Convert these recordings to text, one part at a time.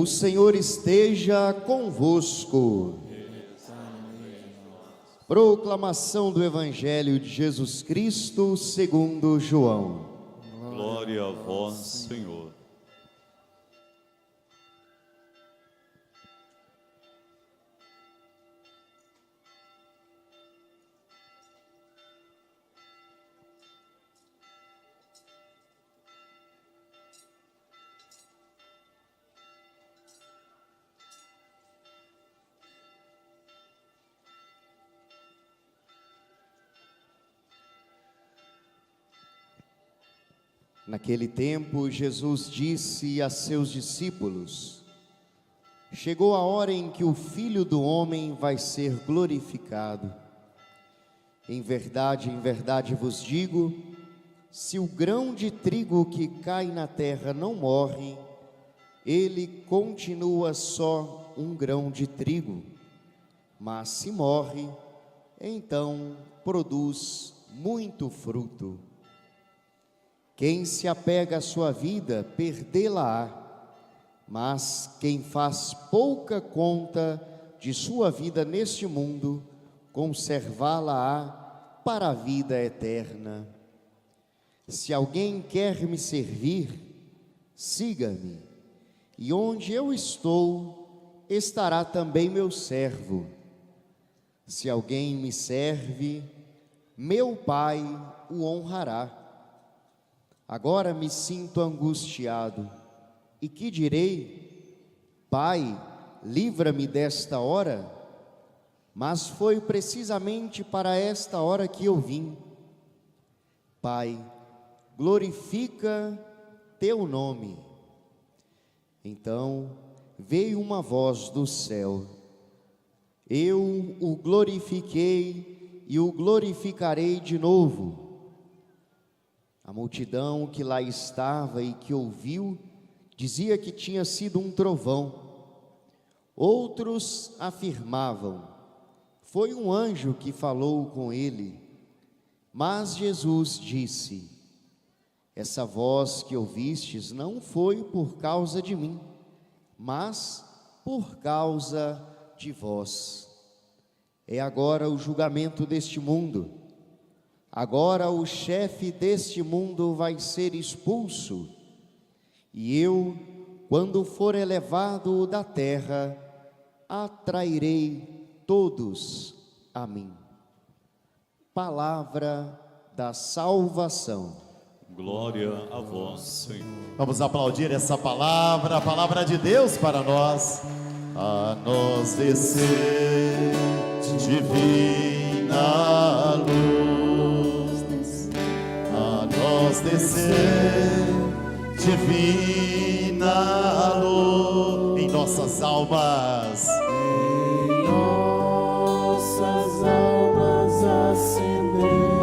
O Senhor esteja convosco. Proclamação do Evangelho de Jesus Cristo segundo João. Glória a vós, Senhor. Naquele tempo, Jesus disse a seus discípulos: chegou a hora em que o Filho do Homem vai ser glorificado. Em verdade vos digo, se o grão de trigo que cai na terra não morre, ele continua só um grão de trigo. Mas se morre, então produz muito fruto. Quem se apega à sua vida, perdê-la-á, mas quem faz pouca conta de sua vida neste mundo, conservá-la-á para a vida eterna. Se alguém quer me servir, siga-me, e onde eu estou, estará também meu servo. Se alguém me serve, meu Pai o honrará. Agora me sinto angustiado, e que direi? Pai, livra-me desta hora. Mas foi precisamente para esta hora que eu vim. Pai, glorifica teu nome. Então veio uma voz do céu: eu o glorifiquei e o glorificarei de novo. A multidão que lá estava e que ouviu, dizia que tinha sido um trovão. Outros afirmavam: foi um anjo que falou com ele. Mas Jesus disse: essa voz que ouvistes não foi por causa de mim, mas por causa de vós. É agora o julgamento deste mundo. Agora o chefe deste mundo vai ser expulso, e eu, quando for elevado da terra, atrairei todos a mim. Palavra da salvação. Glória a vós, Senhor. Vamos aplaudir essa palavra, a palavra de Deus para nós. A nos descer divina luz, descer divina luz em nossas almas. Em nossas almas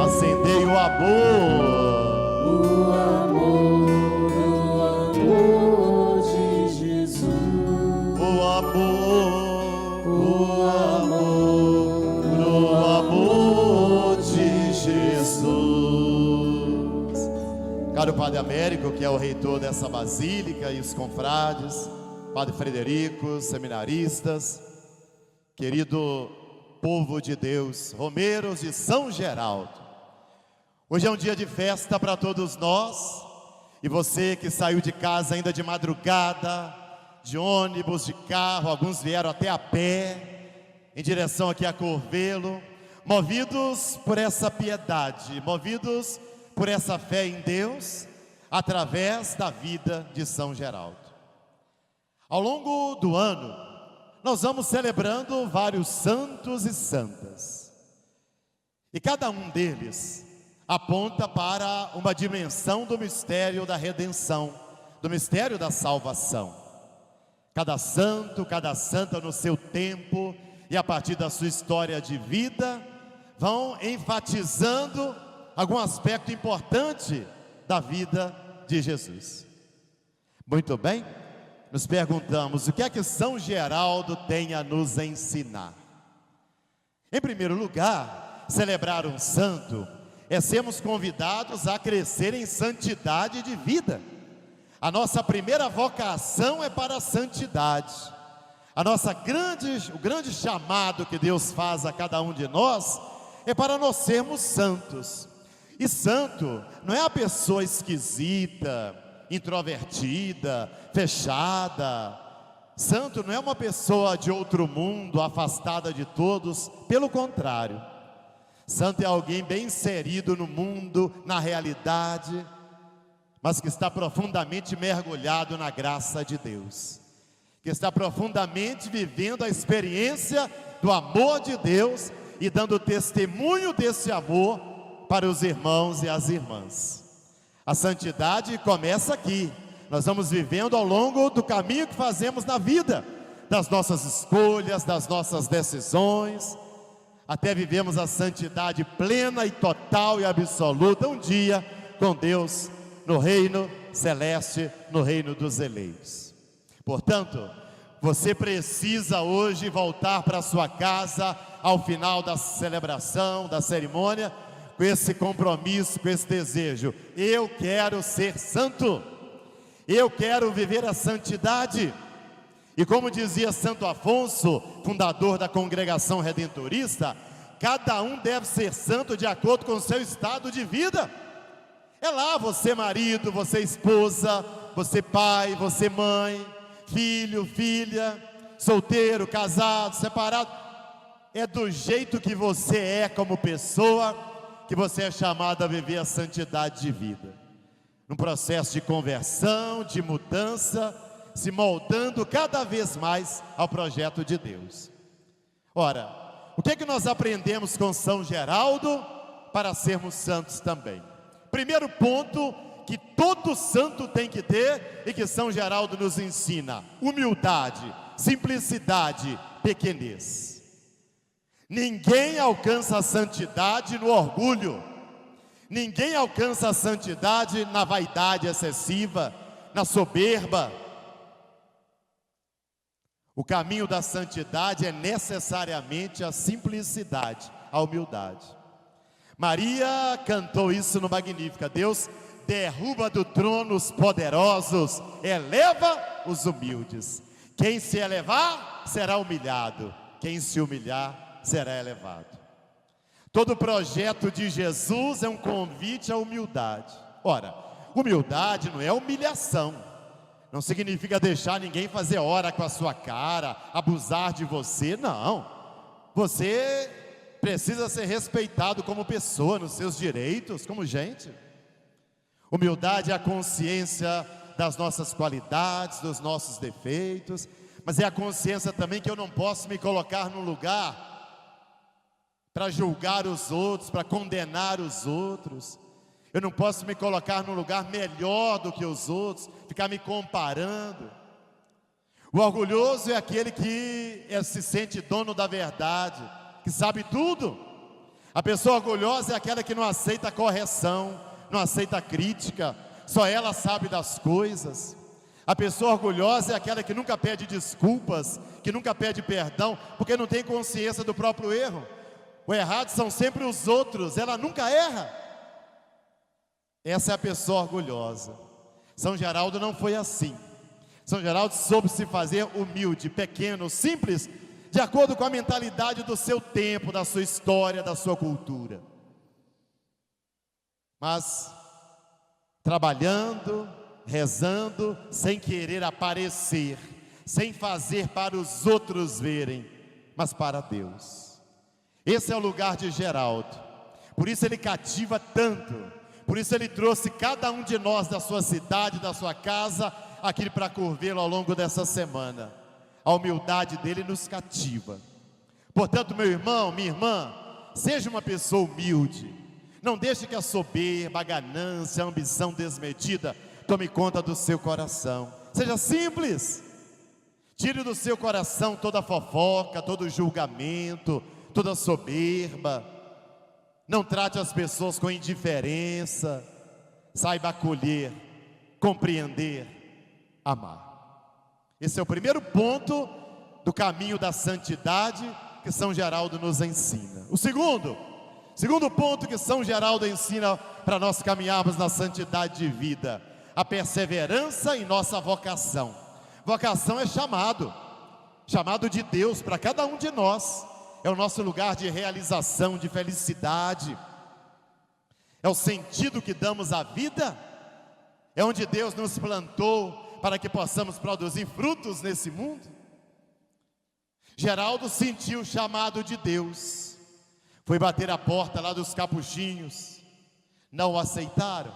acendei o amor. O amor de Jesus. O amor de Jesus. Caro Padre Américo, que é o reitor dessa basílica, e os confrades, Padre Frederico, seminaristas, querido povo de Deus, romeiros de São Geraldo, hoje é um dia de festa para todos nós, e você que saiu de casa ainda de madrugada, de ônibus, de carro, alguns vieram até a pé, em direção aqui a Corvelo, movidos por essa piedade, movidos por essa fé em Deus, através da vida de São Geraldo. Ao longo do ano, nós vamos celebrando vários santos e santas, e cada um deles aponta para uma dimensão do mistério da redenção, do mistério da salvação. Cada santo, cada santa no seu tempo, e a partir da sua história de vida, vão enfatizando algum aspecto importante da vida de Jesus. Muito bem, nos perguntamos: o que é que São Geraldo tem a nos ensinar? Em primeiro lugar, celebrar um santo é sermos convidados a crescer em santidade de vida, A nossa primeira vocação é para a santidade. O grande chamado que Deus faz a cada um de nós é para nós sermos santos. E santo não é a pessoa esquisita, introvertida, fechada. Santo não é uma pessoa de outro mundo, afastada de todos. Pelo contrário, santo é alguém bem inserido no mundo, na realidade, mas que está profundamente mergulhado na graça de Deus, que está profundamente vivendo a experiência do amor de Deus e dando testemunho desse amor para os irmãos e as irmãs. A santidade começa aqui. Nós vamos vivendo ao longo do caminho que fazemos na vida, das nossas escolhas, das nossas decisões, até vivemos a santidade plena e total e absoluta um dia com Deus no reino celeste, no reino dos eleitos. Portanto, você precisa hoje voltar para sua casa ao final da celebração, da cerimônia, com esse compromisso, com esse desejo: eu quero ser santo, eu quero viver a santidade. E como dizia Santo Afonso, fundador da congregação redentorista, cada um deve ser santo de acordo com o seu estado de vida. É lá, você marido, você esposa, você pai, você mãe, filho, filha, solteiro, casado, separado. É do jeito que você é como pessoa que você é chamado a viver a santidade de vida. Num processo de conversão, de mudança, se moldando cada vez mais ao projeto de Deus. Ora, o que é que nós aprendemos com São Geraldo para sermos santos também? Primeiro ponto que todo santo tem que ter e que São Geraldo nos ensina: humildade, simplicidade, pequenez. Ninguém alcança a santidade no orgulho, ninguém alcança a santidade na vaidade excessiva, na soberba. O caminho da santidade é necessariamente a simplicidade, a humildade. Maria cantou isso no Magnífica: Deus derruba do trono os poderosos, eleva os humildes. Quem se elevar será humilhado, quem se humilhar será elevado. Todo projeto de Jesus é um convite à humildade. Ora, humildade não é humilhação, não significa deixar ninguém fazer hora com a sua cara, abusar de você, não. Você precisa ser respeitado como pessoa, nos seus direitos, como gente. Humildade é a consciência das nossas qualidades, dos nossos defeitos, mas é a consciência também que eu não posso me colocar num lugar para julgar os outros, para condenar os outros. Eu não posso me colocar num lugar melhor do que os outros, ficar me comparando. O orgulhoso é aquele que se sente dono da verdade, que sabe tudo. A pessoa orgulhosa é aquela que não aceita correção, não aceita crítica, só ela sabe das coisas. A pessoa orgulhosa é aquela que nunca pede desculpas, que nunca pede perdão, porque não tem consciência do próprio erro. O errado são sempre os outros, ela nunca erra. Essa é a pessoa orgulhosa. São Geraldo não foi assim. São Geraldo soube se fazer humilde, pequeno, simples, de acordo com a mentalidade do seu tempo, da sua história, da sua cultura. Mas trabalhando, rezando, sem querer aparecer, sem fazer para os outros verem, mas para Deus. Esse é o lugar de Geraldo. Por isso ele cativa tanto. Por isso ele trouxe cada um de nós da sua cidade, da sua casa, aqui para curvê-lo ao longo dessa semana. A humildade dele nos cativa. Portanto, meu irmão, minha irmã, seja uma pessoa humilde. Não deixe que a soberba, a ganância, a ambição desmedida tome conta do seu coração. Seja simples. Tire do seu coração toda a fofoca, todo o julgamento, toda a soberba. Não trate as pessoas com indiferença. Saiba acolher, compreender, amar. Esse é o primeiro ponto do caminho da santidade que São Geraldo nos ensina. O segundo ponto que São Geraldo ensina para nós caminharmos na santidade de vida: a perseverança em nossa vocação. Vocação é chamado de Deus para cada um de nós. É o nosso lugar de realização, de felicidade. É o sentido que damos à vida. É onde Deus nos plantou para que possamos produzir frutos nesse mundo. Geraldo sentiu o chamado de Deus. Foi bater a porta lá dos capuchinhos. Não o aceitaram,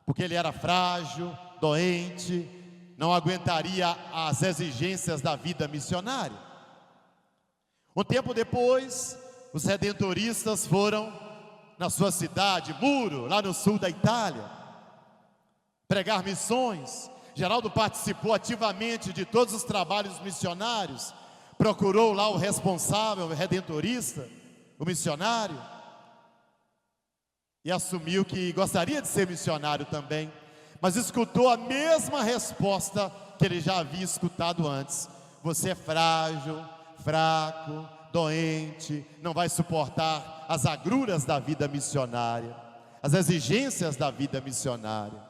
porque ele era frágil, doente, não aguentaria as exigências da vida missionária. Um tempo depois, os redentoristas foram na sua cidade, Muro, lá no sul da Itália, pregar missões. Geraldo participou ativamente de todos os trabalhos missionários, procurou lá o responsável, o redentorista, o missionário, e assumiu que gostaria de ser missionário também, mas escutou a mesma resposta que ele já havia escutado antes: você é frágil, fraco, doente, não vai suportar as agruras da vida missionária, as exigências da vida missionária.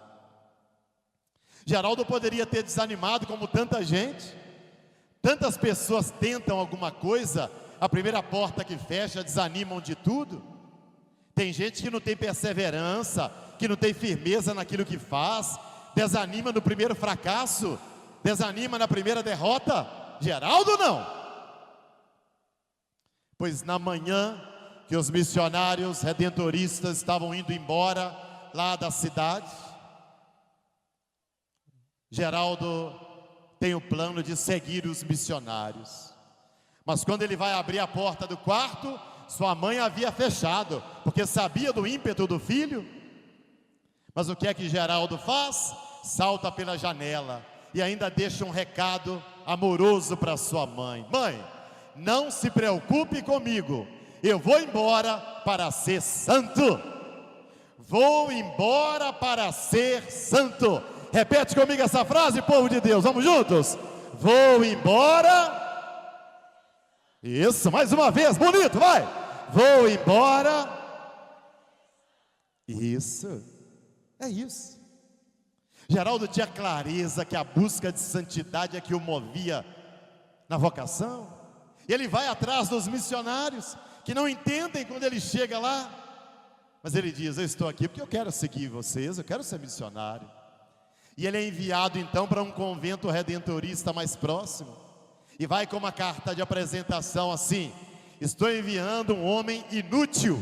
Geraldo poderia ter desanimado, como tanta gente. Tantas pessoas tentam alguma coisa, a primeira porta que fecha, desanimam de tudo. Tem gente que não tem perseverança, que não tem firmeza naquilo que faz, desanima no primeiro fracasso, desanima na primeira derrota. Geraldo não. Pois na manhã que os missionários redentoristas estavam indo embora lá da cidade, Geraldo tem o plano de seguir os missionários. Mas quando ele vai abrir a porta do quarto, sua mãe havia fechado, porque sabia do ímpeto do filho. Mas o que é que Geraldo faz? Salta pela janela e ainda deixa um recado amoroso para sua mãe: mãe, não se preocupe comigo, eu vou embora para ser santo. Vou embora para ser santo. Repete comigo essa frase, povo de Deus, vamos juntos? Vou embora. Isso, mais uma vez, bonito, vai. Vou embora. Isso, é isso. Geraldo tinha clareza que a busca de santidade é que o movia na vocação. E ele vai atrás dos missionários, que não entendem quando ele chega lá. Mas ele diz: eu estou aqui porque eu quero seguir vocês, eu quero ser missionário. E ele é enviado então para um convento redentorista mais próximo. E vai com uma carta de apresentação assim: estou enviando um homem inútil.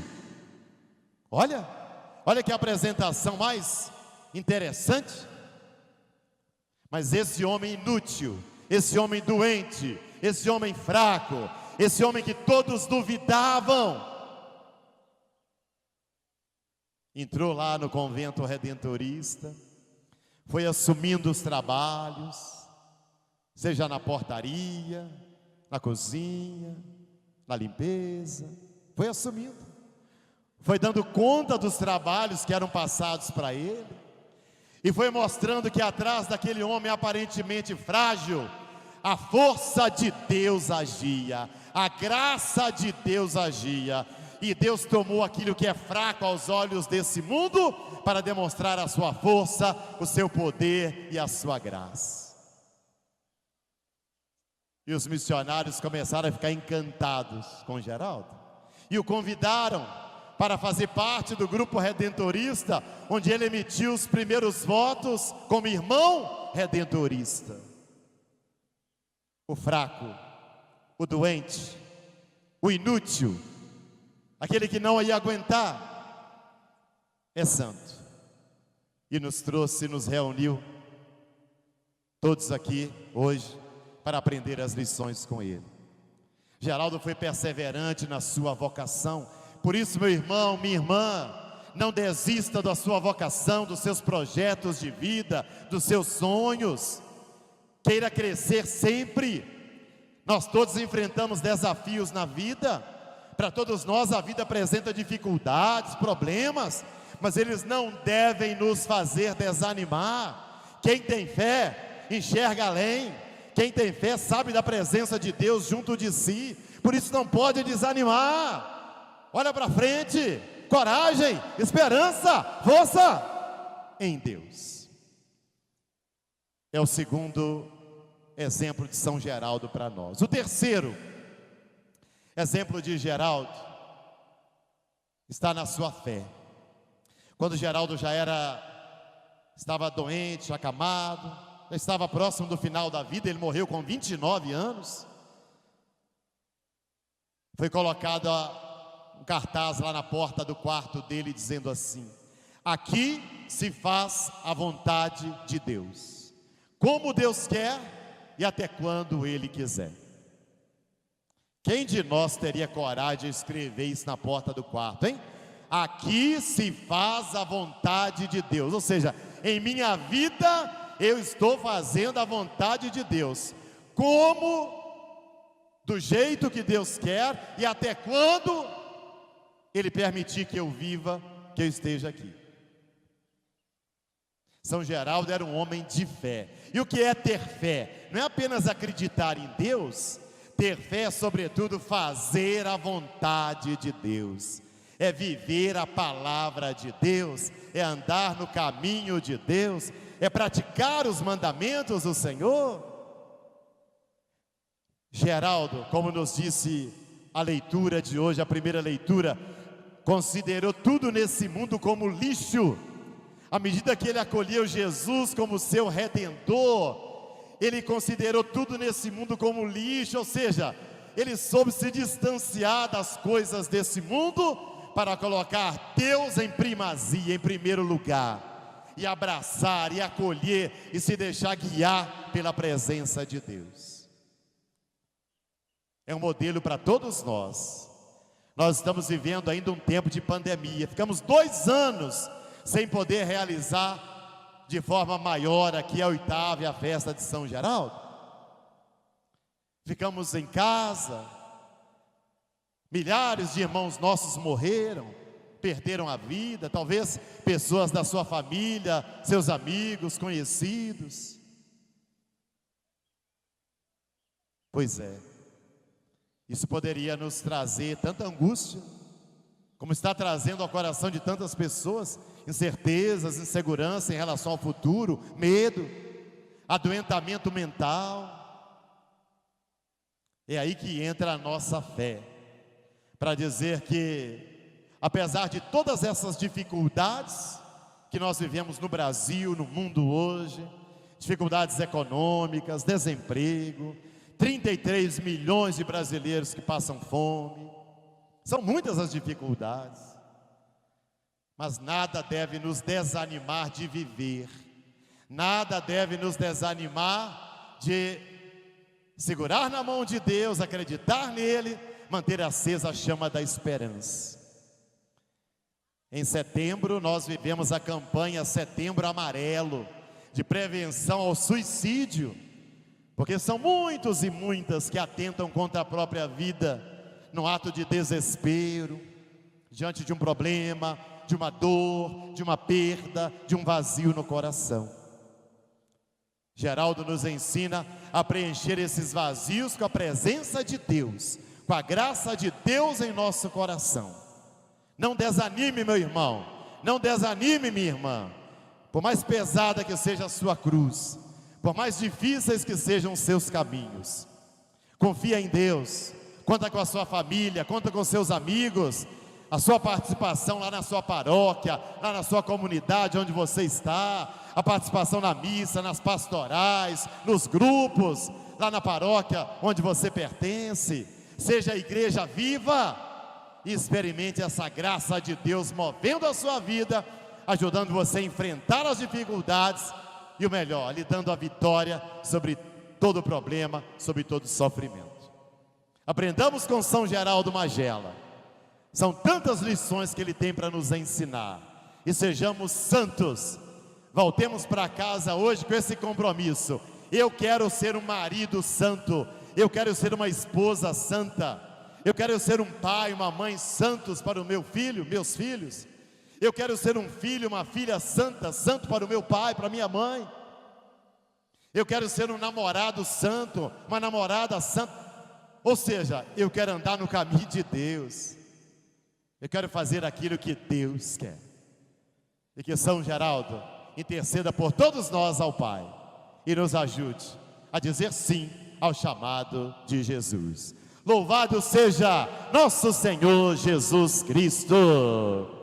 Olha que apresentação mais interessante. Mas esse homem inútil, esse homem doente, esse homem fraco, esse homem que todos duvidavam, entrou lá no convento redentorista, foi assumindo os trabalhos, seja na portaria, na cozinha, na limpeza, foi assumindo, foi dando conta dos trabalhos que eram passados para ele, e foi mostrando que atrás daquele homem aparentemente frágil, a força de Deus agia, a graça de Deus agia, e Deus tomou aquilo que é fraco aos olhos desse mundo para demonstrar a sua força, o seu poder e a sua graça. E os missionários começaram a ficar encantados com Geraldo e o convidaram para fazer parte do grupo redentorista, onde ele emitiu os primeiros votos como irmão redentorista. O fraco, o doente, o inútil, aquele que não ia aguentar, é santo. E nos trouxe, nos reuniu, todos aqui hoje, para aprender as lições com ele. Geraldo foi perseverante na sua vocação. Por isso, meu irmão, minha irmã, não desista da sua vocação, dos seus projetos de vida, dos seus sonhos. Queira crescer sempre. Nós todos enfrentamos desafios na vida. Para todos nós a vida apresenta dificuldades, problemas, mas eles não devem nos fazer desanimar. Quem tem fé enxerga além. Quem tem fé sabe da presença de Deus junto de si. Por isso não pode desanimar. Olha para frente, coragem, esperança, força em Deus. é o segundo exemplo de São Geraldo para nós. O terceiro exemplo de Geraldo está na sua fé. Quando Geraldo estava doente, acamado, já estava próximo do final da vida, ele morreu com 29 anos. Foi colocado um cartaz lá na porta do quarto dele dizendo assim: aqui se faz a vontade de Deus, como Deus quer e até quando Ele quiser. Quem de nós teria coragem de escrever isso na porta do quarto, hein? Aqui se faz a vontade de Deus, ou seja, em minha vida eu estou fazendo a vontade de Deus, como, do jeito que Deus quer e até quando Ele permitir que eu viva, que eu esteja aqui. São Geraldo era um homem de fé. E o que é ter fé? Não é apenas acreditar em Deus. Ter fé é, sobretudo, fazer a vontade de Deus. É viver a palavra de Deus. É andar no caminho de Deus. É praticar os mandamentos do Senhor. Geraldo, como nos disse a leitura de hoje, a primeira leitura, considerou tudo nesse mundo como lixo. À medida que ele acolheu Jesus como seu Redentor, ele considerou tudo nesse mundo como lixo, ou seja, ele soube se distanciar das coisas desse mundo para colocar Deus em primazia, em primeiro lugar, e abraçar, e acolher, e se deixar guiar pela presença de Deus. É um modelo para todos nós. Nós estamos vivendo ainda um tempo de pandemia, ficamos 2 anos sem poder realizar de forma maior aqui a 8ª e a festa de São Geraldo. Ficamos em casa, milhares de irmãos nossos morreram, perderam a vida, talvez pessoas da sua família, seus amigos, conhecidos. Pois é, isso poderia nos trazer tanta angústia, como está trazendo ao coração de tantas pessoas, incertezas, insegurança em relação ao futuro, medo, adoentamento mental. É aí que entra a nossa fé, para dizer que, apesar de todas essas dificuldades que nós vivemos no Brasil, no mundo hoje, dificuldades econômicas, desemprego, 33 milhões de brasileiros que passam fome, são muitas as dificuldades, mas nada deve nos desanimar de viver, nada deve nos desanimar de segurar na mão de Deus, acreditar nele, manter acesa a chama da esperança. Em setembro nós vivemos a campanha Setembro Amarelo, de prevenção ao suicídio, porque são muitos e muitas que atentam contra a própria vida, no ato de desespero, diante de um problema, de uma dor, de uma perda, de um vazio no coração. Geraldo nos ensina a preencher esses vazios com a presença de Deus, com a graça de Deus em nosso coração. Não desanime, meu irmão, não desanime, minha irmã, por mais pesada que seja a sua cruz, por mais difíceis que sejam os seus caminhos, confia em Deus. Conta com a sua família, conta com seus amigos, a sua participação lá na sua paróquia, lá na sua comunidade onde você está, a participação na missa, nas pastorais, nos grupos, lá na paróquia onde você pertence. Seja a igreja viva e experimente essa graça de Deus movendo a sua vida, ajudando você a enfrentar as dificuldades e o melhor, lhe dando a vitória sobre todo problema, sobre todo sofrimento. Aprendamos com São Geraldo Magela. São tantas lições que ele tem para nos ensinar. E sejamos santos. Voltemos para casa hoje com esse compromisso. Eu quero ser um marido santo. Eu quero ser uma esposa santa. Eu quero ser um pai, uma mãe santos para o meu filho, meus filhos. Eu quero ser um filho, uma filha santa, santo para o meu pai, para a minha mãe. Eu quero ser um namorado santo, uma namorada santa. Ou seja, eu quero andar no caminho de Deus. Eu quero fazer aquilo que Deus quer. E que São Geraldo interceda por todos nós ao Pai, e nos ajude a dizer sim ao chamado de Jesus. Louvado seja nosso Senhor Jesus Cristo!